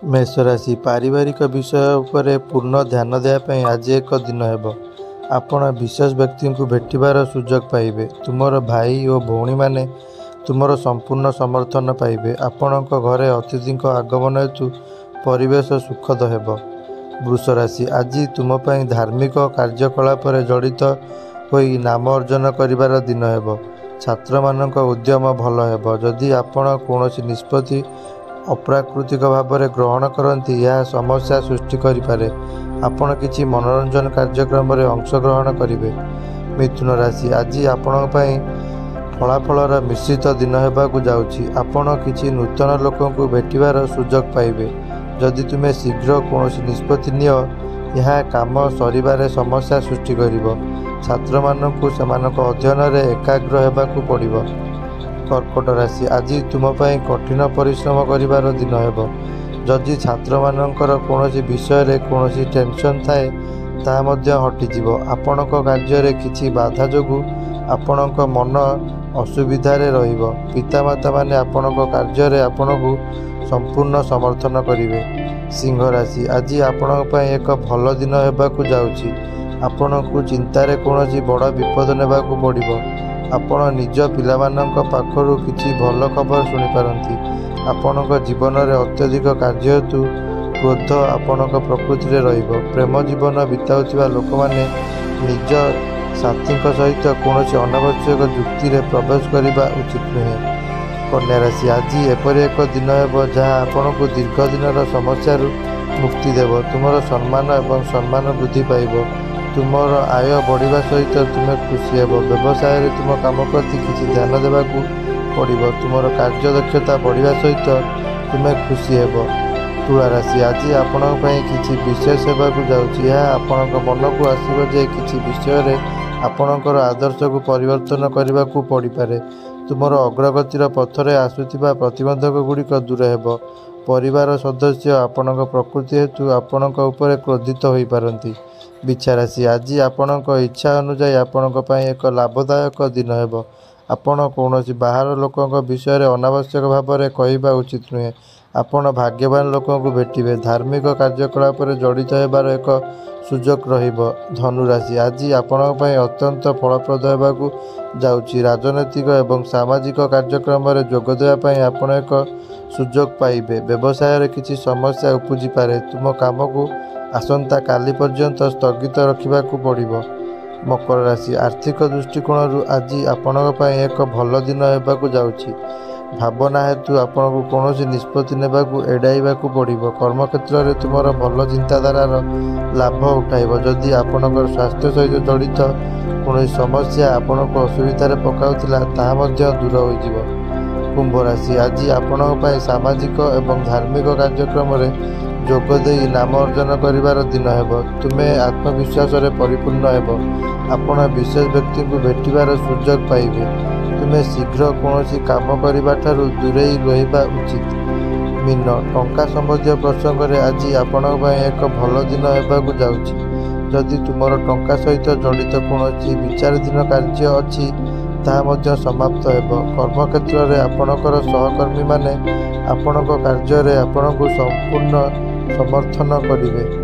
मेष राशि पारिवारिक विषय उपरे पूर्ण ध्यान देवाई आज एक दिन हेब। आपण विशेष व्यक्ति को भेटार सुजोग पाइबे। तुमर भाई और भौणी माने तुमर संपूर्ण समर्थन पाइबे। आपण घरे अतिथि आगमन हेतु परिवेश सुखद हेब। वृष राशि आज तुम धार्मिक कार्यकलाप जड़ित होई नाम अर्जन करिवार दिन हेब। छात्र मानक उद्यम भल हेब। जदि आपण कौनसी निष्पत्ति अप्राकृतिक भाव में ग्रहण करती यह समस्या सृष्टि करिपारे। आपण किछि मनोरंजन कार्यक्रम में अंशग्रहण करेंगे। मिथुन राशि आज आपण फलाफलर मिश्रित दिन होगाकू जाउछि। आपण किछि नूतन लोक को भेटार सुजोग पाइबे। जदि तुम्हें शीघ्र कौन निष्पत्ति नियो यह काम सरिबारे समस्या सृष्टि करिवो। छात्र मानकु सेमानक अध्ययन रे एकाग्र हेबाकू पड़िबो। कर्कट राशि आज तुम कठिन परिश्रम करिवार दिन हेब। जदि छात्र मानकर कौनसी विषय रे कौनसी टेंशन थाए ता मध्य हटिजिवो। आपणक कार्य किछि बाधा जोगु आपणक मन असुविधा रे रहिबो। पितामाता माने आपणक कार्य रे आपणकु संपूर्ण समर्थन करिवे। सिंह राशि आज आपणक एक भल दिन हेबाकू जाउछि। आपणकु चिंतारे कौनसी बड़ विपद नेबाकू पड़िबो। आपण निज पिलामानंक पाखरु किछि भल खबर शुणी पारंती। आपणक जीवन में अत्यधिक कार्य हेतु क्रोध आपणक प्रकृति रे रहिबो। प्रेम जीवन बिताउथिबा लोक माने निज साथी सहित कौनसी अनावश्यक जुक्ति रे प्रवेश करने उचित नुहे। कन्या राशि आज एपरि एक दिन हेब जहाँ आपणकु दीर्घ दिन समस्या मुक्ति देव। तुमर सम्मान एवं सम्मान वृद्धि पाइब। तुमर आय बढ़िया सहित तुम्हें खुशी हेब। व्यवसाय रे तुम काम प्रति किसी ध्यान देवाकू पड़िबो। तुमर कार्य दक्षता बढ़िया सहित तुम्हें खुशी हेब। तुला राशि आज आपण किसी विशेष हेबाकू जाउछि। यह आपणक मन को आसीबो जे किसी विषय रे आपणकर आदर्श को परिवर्तन करने को पड़ पारे। तुमर अग्रगतिर पथरे आसुथिबा प्रतिबंधक गुड़िक दूर हेब। परिवार सदस्य आपणक प्रकृति हेतु आपणक उपरे क्रोधित होई पारंती। बिछा राशि आज आपणक इच्छा अनुसार आपणक एक लाभदायक दिन हेब। आपण कौनसी बाहर लोकों विषय रे अनावश्यक भाव में कहवा उचित नुहे। आपण भाग्यवान लोकों को भेटिबे। धार्मिक कार्यकलाप जड़ित होबार एक सुजोग रहिबो। धनु राशि आज आपणक अत्यंत फलप्रद होबाकू जाउछि। राजनैतिक एवं सामाजिक कार्यक्रम में जोग देवाई आपण एक सुजोग पाइबे। व्यवसाय रे किछि समस्या उपजी पारे। तुम काम को आसंता काली पर्यंत स्थगित रखिबाकू पड़िबो। मकर राशि आर्थिक दृष्टिकोण आज आपणक एक भल दिन होगाकू जाउछि। भावना हेतु आपको कौन निष्पत्ति नेबाकू एड़ाइबाकू पड़िबो। कर्मक्षेत्र में तुमर भल चिंताधारार लाभ उठाइब। जदि आपणकर स्वास्थ्य सहित जड़ित कौन समस्या आपणक असुविधा पकाउथिला ताहा मध्य दूर होइजिवो। कुंभ राशि आज आपणक सामाजिक एवं धार्मिक कार्यक्रम में जोगदे नाम अर्जन करिवार दिन हेब। तुम्हें आत्मविश्वास रे परिपूर्ण हेब। आपण विशेष व्यक्ति को भेटार सुजोग पाइबे। तुम्हें शीघ्र कौनसी काम करने ठारू दूरेई रहिबा उचित। मीन टंका संबंधी प्रसंग में आज आपण एक भल दिन होगाकू जाउछि। जदि तुमर टंका सहित जड़ित कौनसी विचाराधीन कार्य अच्छी ताहा मध्य समाप्त हेब। कर्मक्षेत्र में आपणकर सहकर्मी माने आपणक कार्य रे आपणकू संपूर्ण समर्थन करिवे।